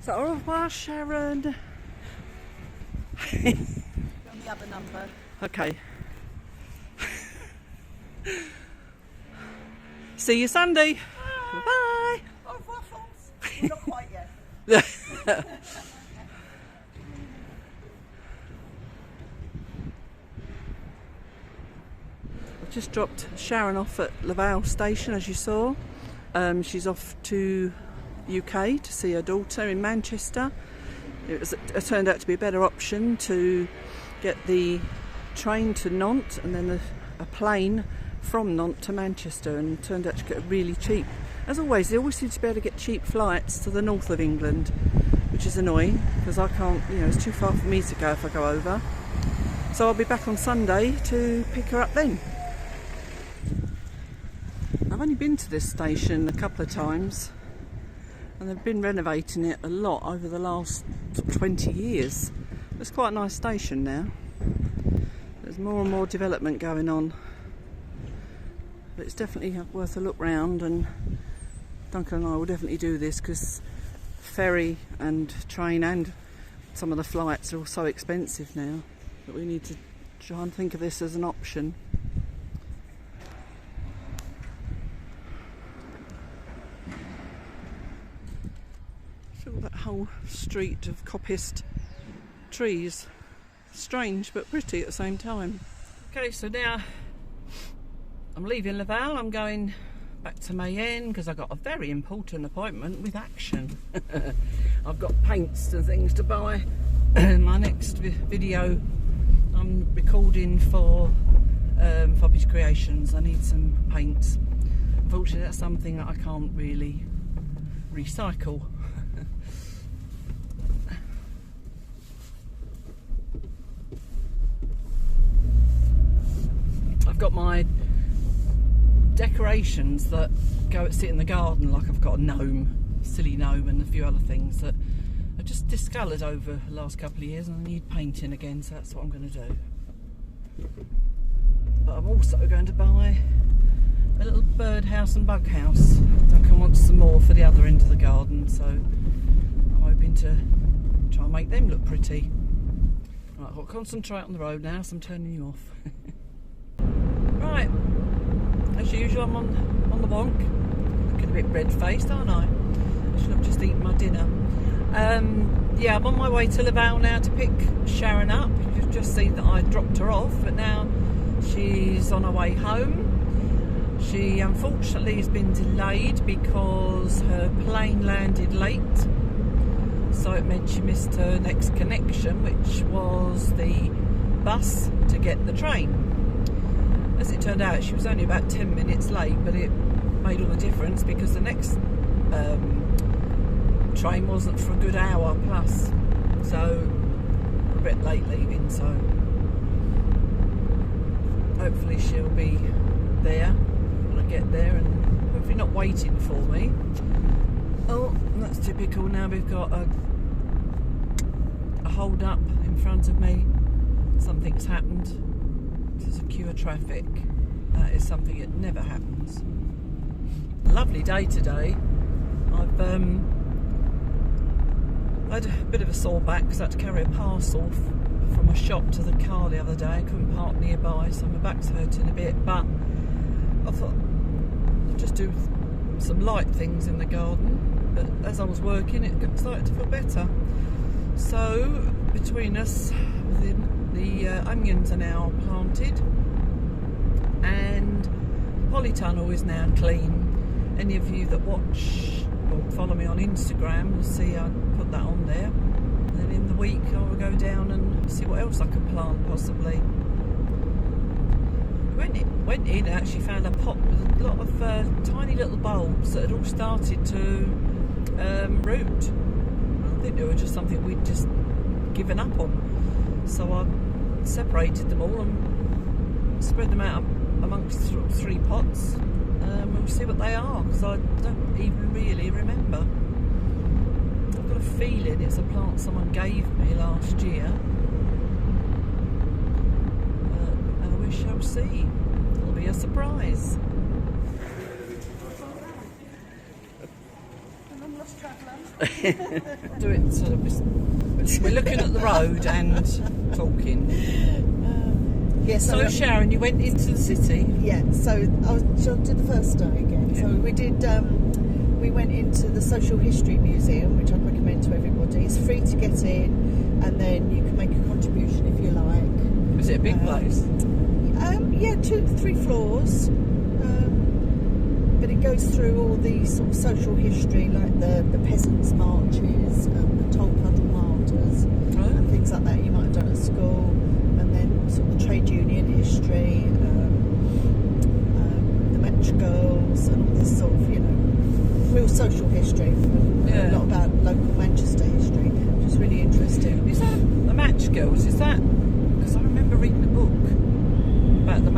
So au revoir, Sharon. Got the other number. Okay. See you Sunday. Bye. Au revoir, France. Not quite yet. I've just dropped Sharon off at Laval station, as you saw. She's off to UK to see her daughter in Manchester. It turned out to be a better option to get the train to Nantes and then a plane from Nantes to Manchester, and turned out to get really cheap. As always, they always seem to be able to get cheap flights to the north of England, which is annoying because I can't, it's too far for me to go if I go over. So I'll be back on Sunday to pick her up then. I've only been to this station a couple of times, and they've been renovating it a lot over the last 20 years. It's quite a nice station now. There's more and more development going on. But it's definitely worth a look round, and Duncan and I will definitely do this because ferry and train and some of the flights are all so expensive now that we need to try and think of this as an option. That whole street of coppiced trees. Strange but pretty at the same time. Okay, so now I'm leaving Laval. I'm going back to Mayenne because I've got a very important appointment with Action. I've got paints and things to buy. My next video I'm recording for sCreations. I need some paints. Unfortunately, that's something that I can't really recycle. I've got my decorations that sit in the garden, like I've got a gnome, silly gnome, and a few other things that are just discoloured over the last couple of years, and I need painting again, so that's what I'm going to do. But I'm also going to buy a little birdhouse and bug house. Duncan wants some more for the other end of the garden, so I'm hoping to try and make them look pretty. Right, I've got to concentrate on the road now, so I'm turning you off. Right, as usual, I'm on the wonk. Looking a bit red-faced, aren't I? I should have just eaten my dinner. Yeah, I'm on my way to Laval now to pick Sharon up. You've just seen that I dropped her off, but now she's on her way home. She unfortunately has been delayed because her plane landed late, so it meant she missed her next connection, which was the bus to get the train. As it turned out, she was only about 10 minutes late, but it made all the difference because the next train wasn't for a good hour plus, so we're a bit late leaving, so hopefully she'll be there when I get there and hopefully not waiting for me. Oh, that's typical. Now we've got a hold up in front of me. Something's happened to secure traffic. That is something that never happens. Lovely day today. I've had a bit of a sore back because I had to carry a parcel from a shop to the car the other day. I couldn't park nearby, so my back's hurting a bit, but I thought I'd just do some light things in the garden, but as I was working it started to feel better. So between us, the onions are now planted and the polytunnel is now clean. Any of you that watch or follow me on Instagram will see I put that on there. And then in the week I will go down and see what else I can plant possibly. Went in and actually found a pot with a lot of tiny little bulbs that had all started to root. I think they were just something we'd just given up on. So I separated them all and spread them out amongst 3 pots. We'll see what they are, because I don't even really remember. I've got a feeling it's a plant someone gave me last year, and we shall see. It'll be a surprise. fast traveller. Do it sort of. We're looking at the road and talking. Yeah, So Sharon, you went into the city. Yeah, so I'll do the first day again. Yeah. So we did. We went into the Social History Museum, which I'd recommend to everybody. It's free to get in, and then you can make a contribution if you like. Was it a big place? Yeah, 2 to 3 floors. But it goes through all the sort of social history, like the peasants' marches, the toll puddle martyrs, and things like that you might have done at school, and then sort of trade union history, the match girls, and all this sort of, real social history, a lot about local Manchester history, which is really interesting. Is that the match girls? Is that, because I remember reading a book about the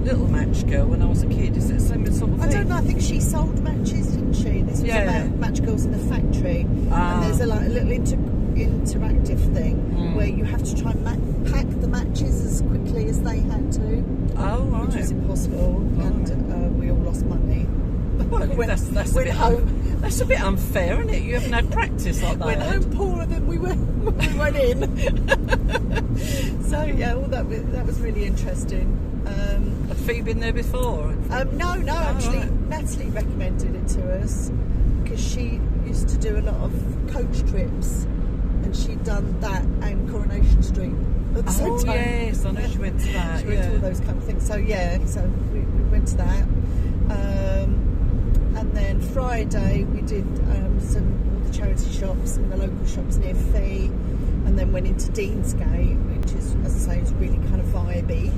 little match girl when I was a kid. Is it the same sort of thing? I don't know. I think she sold matches, didn't she? This was about match girls in the factory, and there's a little interactive thing where you have to try and pack the matches as quickly as they had to. Oh, right. Which was impossible, and we all lost money. Well, that's a bit unfair, isn't it? You haven't had practice like that. Went home poorer than we went in. So yeah, all that was really interesting. Had Fee been there before? No, actually, right. Natalie recommended it to us because she used to do a lot of coach trips, and she'd done that and Coronation Street at the same time. Oh yes, I know she went to that. She went to all those kind of things. So yeah, so we went to that. And then Friday we did all the charity shops and the local shops near Fee, and then went into Deansgate, which is, as I say, is really kind of vibey.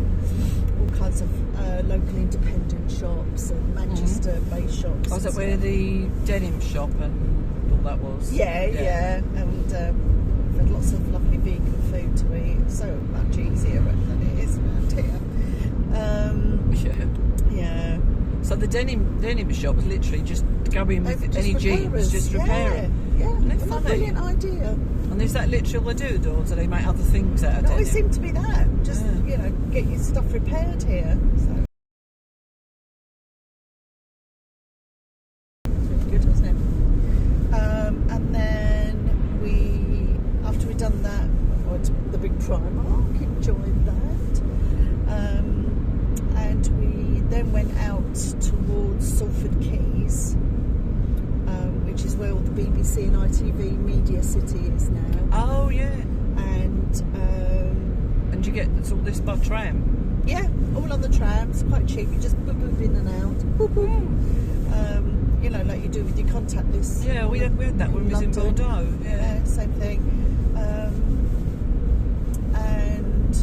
All kinds of local independent shops and Manchester-based shops. Was it where the denim shop and all that was? Yeah. And we've had lots of lovely vegan food to eat. So much easier than it is around here. Yeah. So the denim shop was literally just going with any jeans, just repairing. Yeah, That's a brilliant idea. And is that literally all they do, or do they make other things out of denim? No, it seemed to be that. Just, get your stuff repaired here. So. It's really good, wasn't it? And then after we'd done that, we went to the big Primark, enjoyed that. And we then went out towards Salford Quays, which is where all the BBC and ITV Media City is now. Oh yeah. And you get all this by tram? Yeah, all on the trams, quite cheap. You just boop in and out. Boop. Like you do with your contact list. Yeah, we had that when we was in Bordeaux. Yeah, same thing. And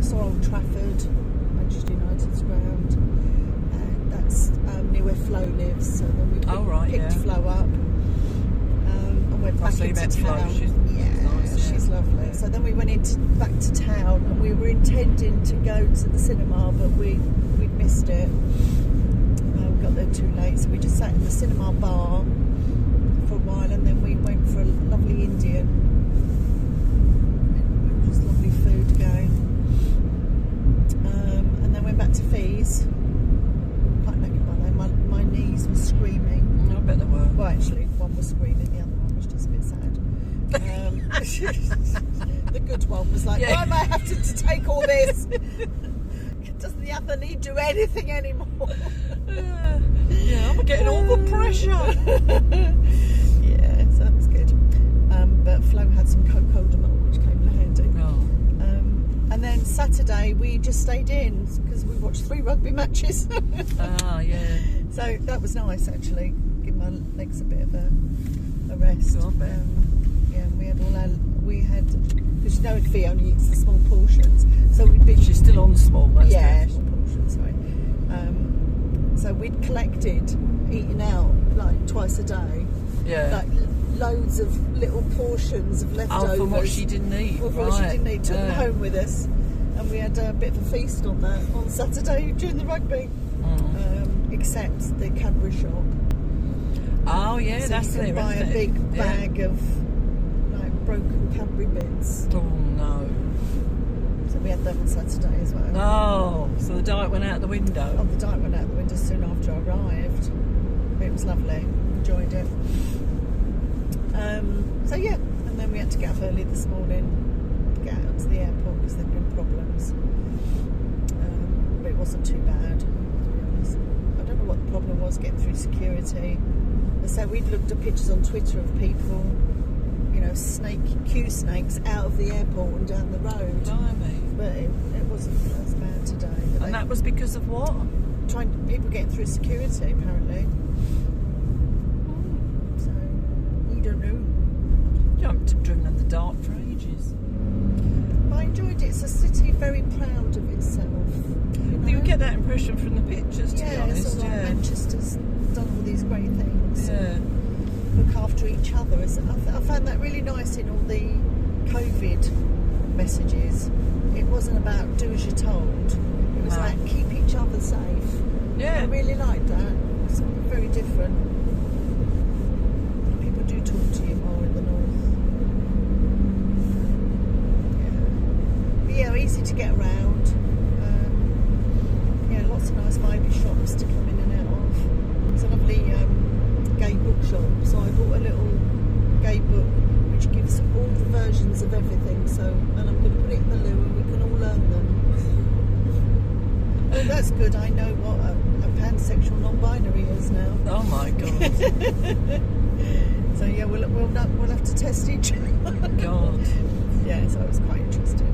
saw Old Trafford, Manchester United's ground, and that's near where Flo lives. So then we picked Flo up and went back into town. She's lovely. So then we went back to town, and we were intending to go to the cinema, but we'd missed it. We got there too late, so we just sat in the cinema bar for a while, and then we went for a lovely Indian. It was lovely food again. And then went back to Fee's. Quite naked by then. My knees were screaming. I bet they were. Well, actually, one was screaming, the other one was just a bit sad. The good one was like, why am I having to take all this? Doesn't the other knee do anything anymore? I'm getting all the pressure. Yeah, so that was good. But Flo had some cocodamol, which came in handy. Oh. And then Saturday we just stayed in because we watched 3 rugby matches. Yeah. So that was nice, actually. Give my legs a bit of a rest. I bet. We had because Fee only eats the small portions, so she's still on small. That's good. Small portions. Sorry. So we'd collected eating out like twice a day. Yeah. Like loads of little portions of leftovers. Oh, from what she didn't eat. Took them home with us, and we had a bit of a feast on that on Saturday during the rugby. Except the Cadbury shop. Oh yeah, so that's you can it. Buy a big bag of like broken Cadbury bits. Oh no! So we had that on Saturday as well. Oh, so the diet went out the window. Oh, the diet went out the window soon after I arrived. It was lovely. Enjoyed it. So yeah, and then we had to get up early this morning to get out to the airport because there'd been problems. But it wasn't too bad, to be honest. I don't know what the problem was getting through security. So we'd looked at pictures on Twitter of people, you know, queue snakes out of the airport and down the road. Blimey. But it wasn't as bad today. But And that was because of what? people getting through security, apparently. So we don't know. You haven't driven in the dark for ages. I enjoyed it. It's a city very proud of itself. You know? You get that impression from the pictures, to be honest. Sort of like Manchester's done all these great things. Yeah. Look after each other. I found that really nice in all the COVID messages. It wasn't about do as you're told. It was like keep each other safe. Yeah. I really liked that. It's very different. People do talk to you more in the north. Yeah, easy to get around. Lots of nice vibey shops to come in and out of. It's a lovely gay bookshop, so I bought a little gay book which gives all the versions of everything. And I'm going to put it in the loo and we can all learn them. Oh, that's good. I know what a pansexual non-binary is now. Oh my god. So yeah, we'll have to test each other. God. Yeah, so it was quite interesting.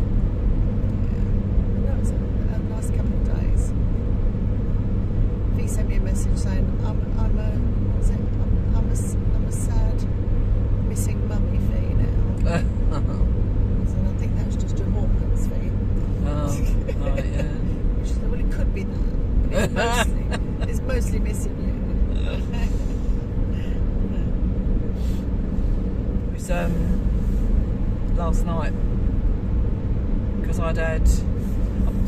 Yeah, that was a nice couple of days. He sent me a message saying I'm a sad missing mummy fee now. So I think that's just your hormones fee. Oh, right, yeah. She said, well, it could be that, but it's mostly missing you. It was last night because I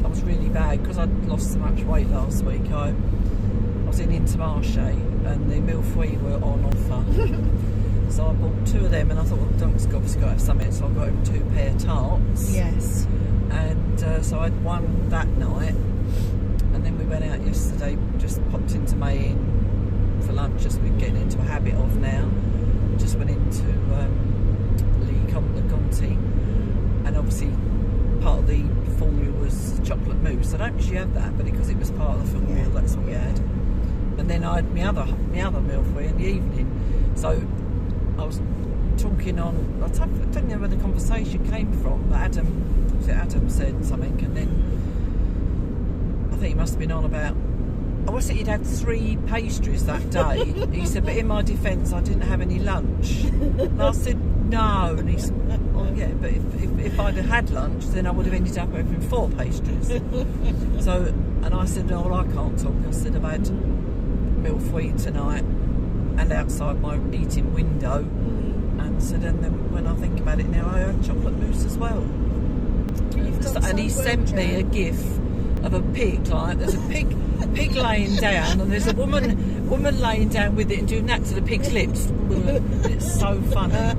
was really bad because I'd lost so much weight last week. I was in Intermarché and the Mille Feuille were on offer. So I bought 2 of them and I thought, well, Duncan's obviously got to have something, so I got him 2 pair of tarts. Yes. And so I had one that night, and then we went out yesterday, just popped into May Inn for lunch, just we're getting into a habit of now. Just went into Le Conti, and obviously part of the formula was chocolate mousse. I don't usually have that, but because it was part of the formula, that's what we had. And then I had my other Mille Feuille in the evening. So I was talking on, I don't know where the conversation came from, but Adam said something, and then I think he must have been on about, was it he'd had 3 pastries that day? He said, but in my defence, I didn't have any lunch. And I said, no. And he said, oh yeah, but if I'd have had lunch, then I would have ended up having 4 pastries. So, and I said, no, well, I can't talk. I said, I've had Mille Feuille tonight and outside my eating window. And said, and then when I think about it now, I had chocolate mousse as well. And he sent me a gif of a pig, like there's a pig laying down, and there's a woman laying down with it and doing that to the pig's lips. It's so funny.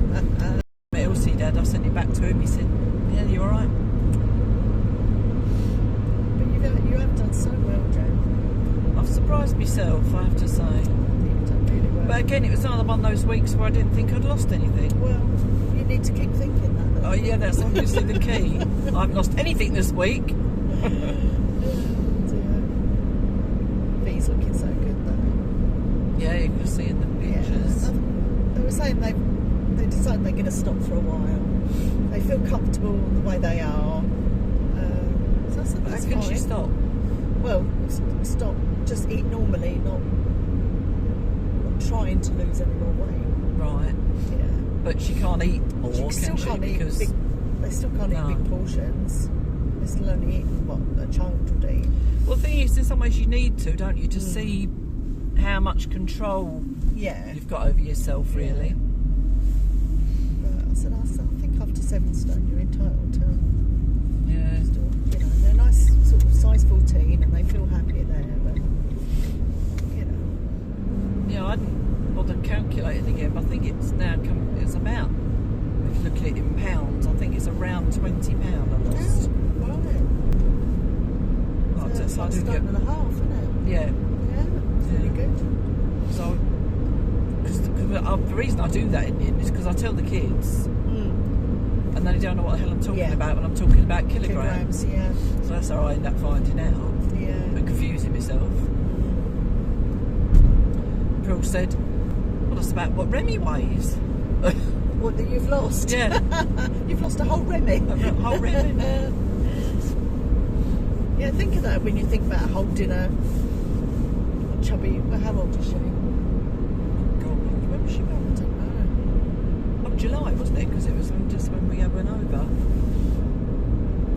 Elsie, Dad, I sent it back to him. He said, "Yeah, you all right?" But you have done so well, Joe. I've surprised myself, I have to say. You've done really well. But again, it was another one of those weeks where I didn't think I'd lost anything. Well, you need to keep thinking that. Oh yeah, that's obviously the key. I haven't lost anything this week. He's looking so good though. Yeah, you can see in the pictures. Yeah. They were saying they decided they're going to stop for a while. They feel comfortable the way they are. So I said, that's How can fine. she stop? Well, stop. Just eat normally, not trying to lose any more weight. Right. Yeah. But she can't eat more, They still can't eat big portions. They still only eat what a child would eat. Well, the thing is, in some ways you need to, don't you, to see how much control you've got over yourself, really. But I said, I think after 7 stone you're entitled to. Yeah. Still, they're nice, sort of size 14, and they feel happy there. But Yeah, I hadn't bothered calculating again, but I think it's now it's about, if you look at it in pounds, I think it's around £20 I lost. Right. So it's like a stone and a half, isn't it? Yeah. Yeah, it's really good. So the reason I do that is because I tell the kids, and they don't know what the hell I'm talking about when I'm talking about kilograms. Yeah. So that's how I end up finding out. Yeah. And confusing myself. Pearl said, well, that's about what Remy weighs. What, that you've lost? Yeah. You've lost a whole Remy. A whole Remy. Yeah, think of that when you think about holding a chubby. Well, how old is she? God, when was she born? I don't know. Oh, July, wasn't it? Because it was just when we went over.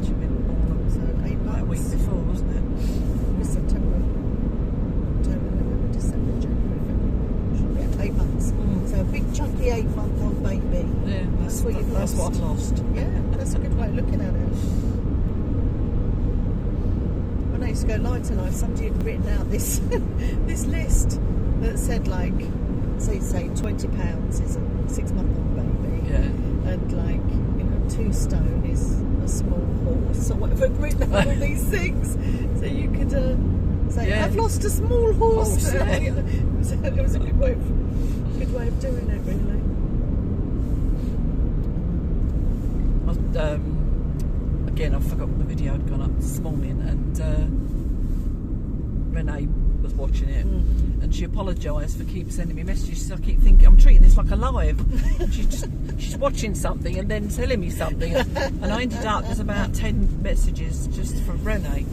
She'd been born So 8 months. like a week before, wasn't it? It was September, October, November, December, January, February, March. Yeah, 8 months. So a big chunky 8-month-old baby. Yeah, That's what you've that's lost. what I lost. Yeah, that's a good way of looking at it. When I used to go Light to Life, somebody had written out this this list that said like, say £20 is a 6-month-old baby, and like 2 stone is a small horse or whatever. I'd written out all these things, so you could say, I've lost a small horse. Yeah. It was a good way of doing it, really. Again, I forgot the video had gone up this morning, and Renee was watching it, and she apologised for keep sending me messages. I keep thinking I'm treating this like a live. She's watching something and then telling me something, and I ended up there's about 10 messages just from Renee,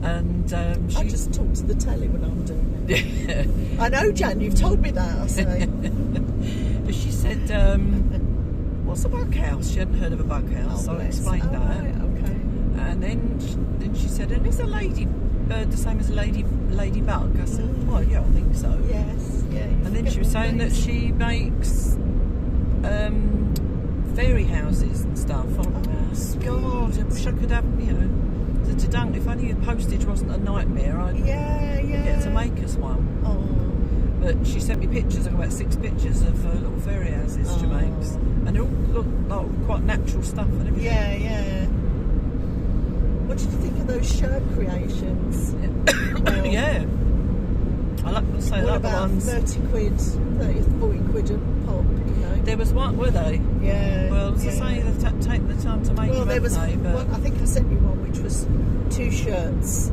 and I just talk to the telly when I'm doing it. I know, Jan, you've told me that. I say. But she said, what's a bug house? She hadn't heard of a bug house, so I explained that. Right, okay. And then she said, and is a ladybird the same as a ladybug? I said, well, yeah, I think so. Yes, yeah. And then she was saying that she makes fairy houses and stuff. Oh, God, I wish I could have, to Duncan, if only the postage wasn't a nightmare, I'd get to make us one. Oh. But she sent me pictures, I've got about 6 pictures of little fairy houses she makes. And they all look like quite natural stuff and everything. Yeah. What did you think of those shirt creations? Yeah. I like to say what like about the ones. 30 quid, 40 quid a pop, There was one, were they? Yeah. Well, to say they've taken the time to make them, there was they, but... one, I think I sent you one which was 2 shirts.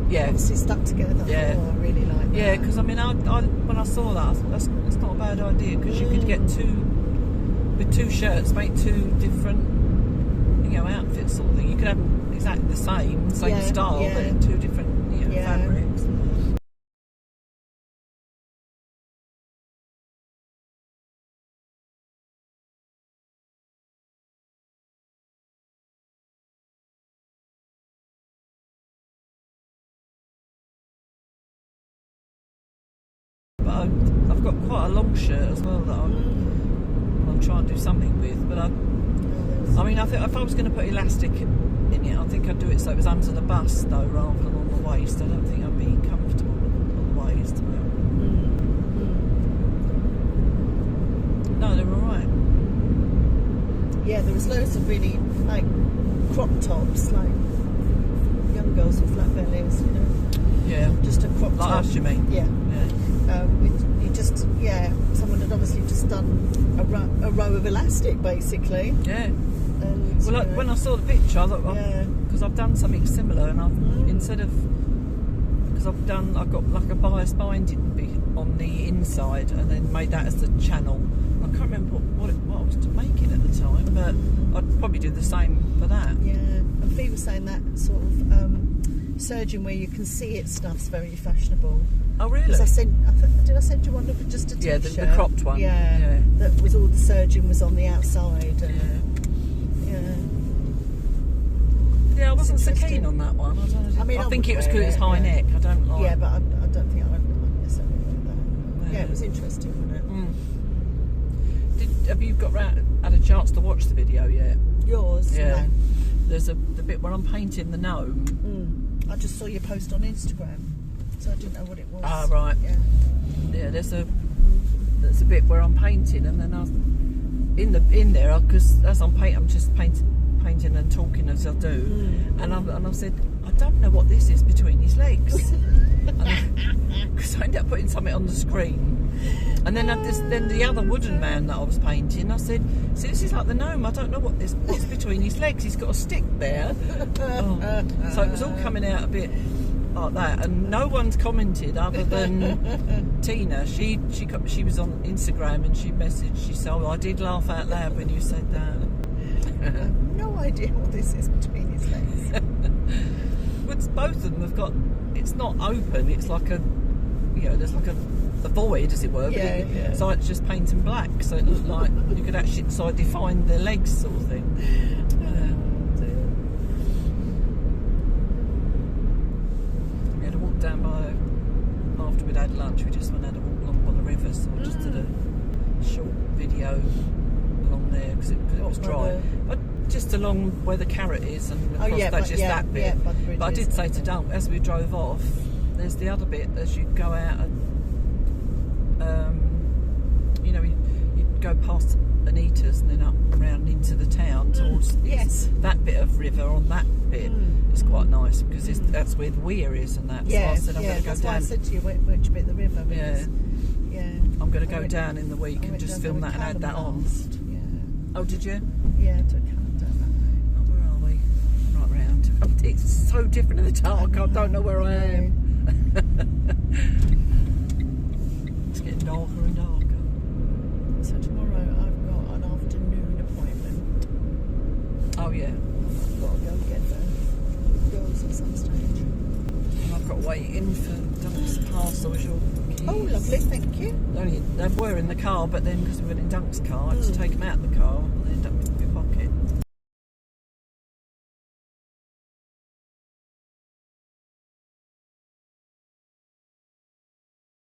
Yeah. Obviously stuck together. Yeah. Oh, I really like that. Yeah, because I mean, I when I saw that, that's not a bad idea, because you could get with 2 shirts, make 2 different, outfits sort of thing. You could have them exactly the same style, but 2 different, fabrics. But I've got quite a long shirt as well that I'll try and do something with. But I mean, I think if I was going to put elastic in it, I think I'd do it so it was under the bust though, rather than on the waist. I don't think I'd be comfortable on the waist. But... No, they were alright. Yeah, there was loads of really like crop tops, like young girls with flat bellies, Yeah. Just a crop top. Like us, you mean? Yeah. Someone had obviously just done a row of elastic, basically. Yeah. And, well, when I saw the picture, I thought, because I've done something similar, and I've I've got like a bias binding bit on the inside, and then made that as the channel. I can't remember what I was making at the time, but I'd probably do the same for that. Yeah, and Fee was saying that sort of serging where you can see it stuff's very fashionable. Oh, really? Because did I send you one of just a t-shirt? Yeah, the cropped one. Yeah, that was all the serging was on the outside. And, yeah, I wasn't so keen on that one. I think it was because it's high neck. I don't like. Yeah, but I don't think I would necessarily like that. Yeah, it was interesting, wasn't it? Have you had a chance to watch the video yet? Yours? Yeah. No. There's the bit where I'm painting the gnome. I just saw your post on Instagram, so I didn't know what it was. Ah, right. Yeah. There's a bit where I'm painting, and then I was in there because as I'm painting, I'm just painting and talking as I do, and I said, I don't know what this is between his legs. Because I ended up putting something on the screen. And then then the other wooden man that I was painting, I said, see, this is like the gnome. I don't know what's between his legs. He's got a stick there. Oh. So it was all coming out a bit like that, and no one's commented other than Tina. She was on Instagram and she messaged. She said, "Oh, I did laugh out loud when you said that." I have no idea what this is between his legs. But both of them have got. It's not open. It's like there's like a void, as it were. Yeah. So it's just painting black. So it looked like you could actually define their legs, sort of thing. Down by, after we'd had lunch, we just went and had a walk along by the river, so I just did a short video along there because it was dry. But just along where the carrot is and across that bit. Yeah, but I did say to Duncan, as we drove off, there's the other bit as you go out and you'd go past Anita's and then up round into the town towards that bit of river on that bit. It's quite nice because that's where the weir is and that. Yeah, so I said I'm going to go that's down. why I said to you which bit of the river. Because, I'm going to go down in the week and just film that and add that on. Yeah. Oh, did you? Yeah, I took Callum down that way. Oh, where are we? Right round. Oh, it's so different in the dark. I don't know where I am. It's getting darker and darker. So tomorrow I've got an afternoon appointment. Oh yeah. I've got to go get the girls at some stage. And I've got waiting for Dunk's parcel with your keys. Oh, lovely, thank you. They were in the car, but then because we went in Dunk's car, I had to take them out of the car and they ended up in my pocket.